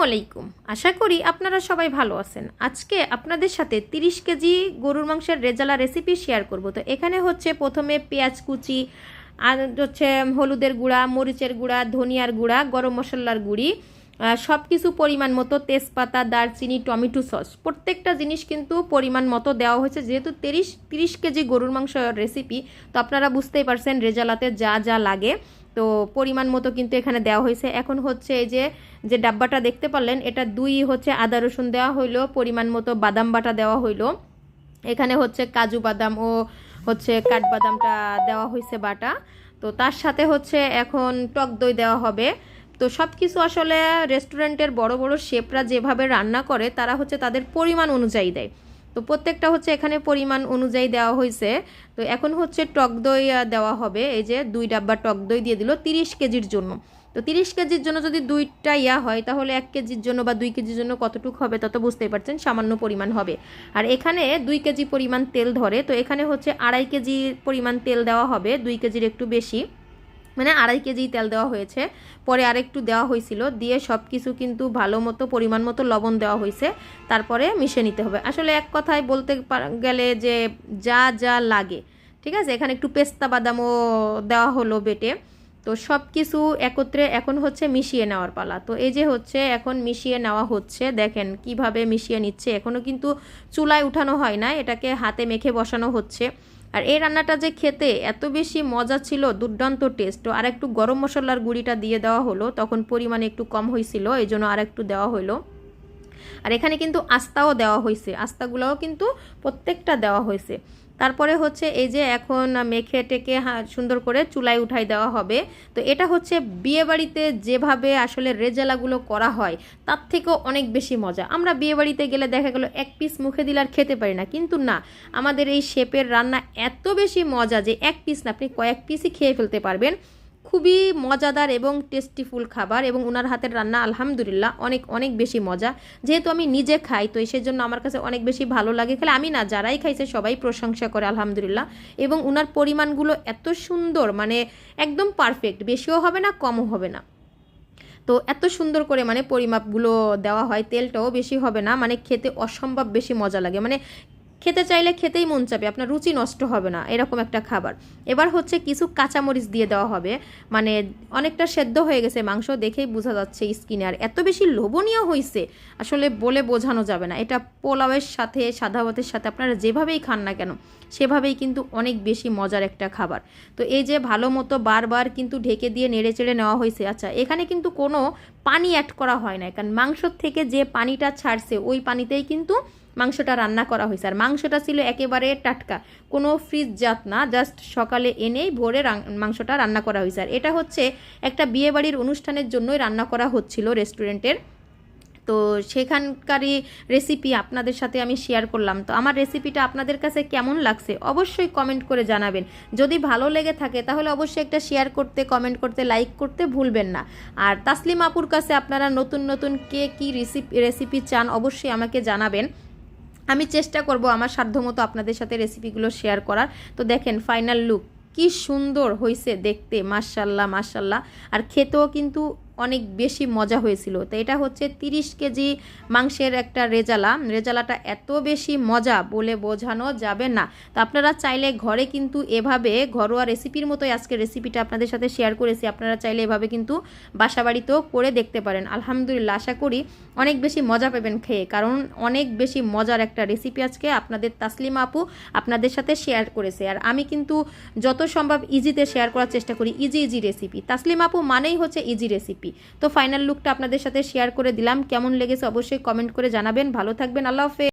আলাইকুম। আশা করি আপনারা সবাই ভালো আছেন। আজকে আপনাদের সাথে 30 কেজি গরুর মাংসের রেজালা রেসিপি শেয়ার করব। তো এখানে হচ্ছে প্রথমে পেঁয়াজ কুচি, আর হচ্ছে হলুদের গুঁড়া, মরিচের গুঁড়া, ধনিয়ার গুঁড়া, গরম মশলার গুঁড়ি, সব কিছু পরিমাণ মতো, তেজপাতা, দারচিনি, টমেটো সস, প্রত্যেকটা জিনিস কিন্তু পরিমাণ মতো দেওয়া হয়েছে। যেহেতু 30 কেজি গরুর মাংস রেসিপি, তো আপনারা বুঝতেই পারছেন রেজালাতে যা যা লাগে, তো পরিমাণ মতো কিন্তু এখানে দেওয়া হয়েছে। এখন হচ্ছে এই যে ডাব্বাটা দেখতে পারলেন, এটা 2 হচ্ছে আদা রসুন দেওয়া হইলো, পরিমাণ মতো বাদাম বাটা দেওয়া হইলো, এখানে হচ্ছে কাজু বাদাম ও হচ্ছে কাঠবাদামটা দেওয়া হয়েছে বাটা। তো তার সাথে হচ্ছে এখন টক দই দেওয়া হবে। তো সব কিছু আসলে রেস্টুরেন্টের বড় বড় শেফরা যেভাবে রান্না করে, তারা হচ্ছে তাদের পরিমাণ অনুযায়ী দেয়। তো প্রত্যেকটা হচ্ছে এখানে পরিমাণ অনুযায়ী দেওয়া হয়েছে। তো এখন হচ্ছে টক দই দেওয়া হবে। এই যে 2 ডাব্বা টক দই দিয়ে দিল 30 কেজির জন্য। তো 30 কেজির জন্য যদি 2টা হয়, তাহলে 1 কেজির জন্য বা 2 কেজির জন্য কতটুকু হবে তত বুঝতেই পারছেন, সামান্য পরিমাণ হবে। আর এখানে 2 কেজি পরিমাণ তেল ধরে, তো এখানে হচ্ছে 2.5 কেজি পরিমাণ তেল দেওয়া হবে, 2 কেজির একটু বেশি, মানে 2.5 কেজি তেল দেওয়া হয়েছে। পরে আরেকটু দেওয়া হয়েছিল, দিয়ে সব কিছু কিন্তু ভালো মতো পরিমাণ মতো লবণ দেওয়া হয়েছে, তারপরে মিশিয়ে নিতে হবে। আসলে এক কথায় বলতে গেলে যে যা যা লাগে, ঠিক আছে। এখানে একটু পেস্তা বাদামও দেওয়া হলো বেটে। তো সব কিছু একত্রে এখন হচ্ছে মিশিয়ে নেওয়ার পালা। তো এই যে হচ্ছে এখন মিশিয়ে নেওয়া হচ্ছে, দেখেন কিভাবে মিশিয়ে নিচ্ছে। এখনও কিন্তু চুলায় উঠানো হয় না, এটাকে হাতে মেখে বসানো হচ্ছে। আর এই রান্নাটা যে খেতে এত বেশি মজা ছিল, দুর্দান্ত টেস্ট। আর একটু গরম মশলার গুঁড়িটা দিয়ে দেওয়া হলো, তখন পরিমাণে একটু কম হয়েছিল, এই জন্য আর একটু দেওয়া হলো। আর এখানে কিন্তু আস্তাও দেওয়া হয়েছে, আস্তাগুলোও কিন্তু প্রত্যেকটা দেওয়া হয়েছে। তারপরে হচ্ছে এই যে এখন মেখে টেকে সুন্দর করে চুলায় উঠাই দেওয়া হবে। তো এটা হচ্ছে বিয়েবাড়িতে যেভাবে আসলে রেজালাগুলো করা হয়, তার থেকেও অনেক বেশি মজা। আমরা বিয়েবাড়িতে গেলে দেখা গেল 1 পিস মুখে দিলে আর খেতে পারি না, কিন্তু না, আমাদের এই শেফের রান্না এত বেশি মজা যে 1 পিস না, আপনি কয়েক পিসই খেয়ে ফেলতে পারবেন। খুবই মজাদার এবং টেস্টিফুল খাবার, এবং ওনার হাতের রান্না আলহামদুলিল্লাহ অনেক অনেক বেশি মজা। যেহেতু আমি নিজে খাই, তো সেজন্য আমার কাছে অনেক বেশি ভালো লাগে। খেলে আমি না, যারাই খাইছে সবাই প্রশংসা করে আলহামদুলিল্লাহ। এবং ওনার পরিমাণগুলো এত সুন্দর, মানে একদম পারফেক্ট, বেশিও হবে না কমও হবে না। তো এত সুন্দর করে মানে পরিমাপগুলো দেওয়া হয়, তেলটাও বেশি হবে না, মানে খেতে অসম্ভব বেশি মজা লাগে। মানে খেতে চাইলে খেতেই মন চাবে, আপনার রুচি নষ্ট হবে না, এরকম একটা খাবার। এবার হচ্ছে কিছু কাঁচামরিচ দিয়ে দেওয়া হবে, মানে অনেকটা সেদ্ধ হয়ে গেছে মাংস, দেখেই বোঝা যাচ্ছে স্কিনে। আর এত বেশি লোভনীয় হয়েছে, আসলে বলে বোঝানো যাবে না। এটা পোলাওয়ের সাথে, সাদা ভাতের সাথে আপনারা যেভাবেই খান না কেন, সেভাবেই কিন্তু অনেক বেশি মজার একটা খাবার। তো এই যে ভালো মতো বারবার কিন্তু ঢেকে দিয়ে নেড়ে চেড়ে নেওয়া হয়েছে। আচ্ছা, এখানে কিন্তু কোনো পানি অ্যাড করা হয় না, কারণ মাংসর থেকে যে পানিটা ছাড়ছে ওই পানিতেই কিন্তু মাংসটা রান্না করা হয়েছে। আর মাংসটা ছিল একেবারে টাটকা, কোনো ফ্রিজ জাত না, জাস্ট সকালে এনেই ভোরে মাংসটা রান্না করা হয়েছে। আর এটা হচ্ছে একটা বিয়েবাড়ির অনুষ্ঠানের জন্যই রান্না করা হচ্ছিল রেস্টুরেন্টের। তো সেখানকারই রেসিপি আপনাদের সাথে আমি শেয়ার করলাম। তো আমার রেসিপিটা আপনাদের কাছে কেমন লাগছে অবশ্যই কমেন্ট করে জানাবেন। যদি ভালো লেগে থাকে তাহলে অবশ্যই একটা শেয়ার করতে, কমেন্ট করতে, লাইক করতে ভুলবেন না। আর তাসলিম আপুর কাছে আপনারা নতুন নতুন কে কী রেসিপি চান অবশ্যই আমাকে জানাবেন। আমি চেষ্টা করব আমার সাধ্যমতো আপনাদের সাথে রেসিপিগুলো শেয়ার করার। তো দেখেন ফাইনাল লুক কি সুন্দর হয়েছে দেখতে, মাশাল্লাহ মাশাল্লাহ। আর খেতেও কিন্তু অনেক বেশি মজা হয়েছিল। তো এটা হচ্ছে 30 কেজি মাংসের একটা রেজালাটা এত বেশি মজা বলে বোঝানো যাবে না। তো আপনারা চাইলে ঘরে কিন্তু এভাবে ঘরোয়া রেসিপির মতোই আজকে রেসিপিটা আপনাদের সাথে শেয়ার করেছি, আপনারা চাইলে এভাবে কিন্তু বাসাবাড়িতেও করে দেখতে পারেন। আলহামদুলিল্লাহ, আশা করি অনেক বেশি মজা পাবেন খেয়ে, কারণ অনেক বেশি মজার একটা রেসিপি আজকে আপনাদের তাসলিমা আপু আপনাদের সাথে শেয়ার করেছে। আর আমি কিন্তু যত সম্ভব ইজিতে শেয়ার করার চেষ্টা করি, ইজি রেসিপি। তাসলিমা আপু মানেই হচ্ছে ইজি রেসিপি। তো ফাইনাল লুকটা আপনাদের সাথে শেয়ার করে দিলাম, কেমন লেগেছে অবশ্যই কমেন্ট করে জানাবেন। ভালো থাকবেন, আল্লাহ হাফেজ।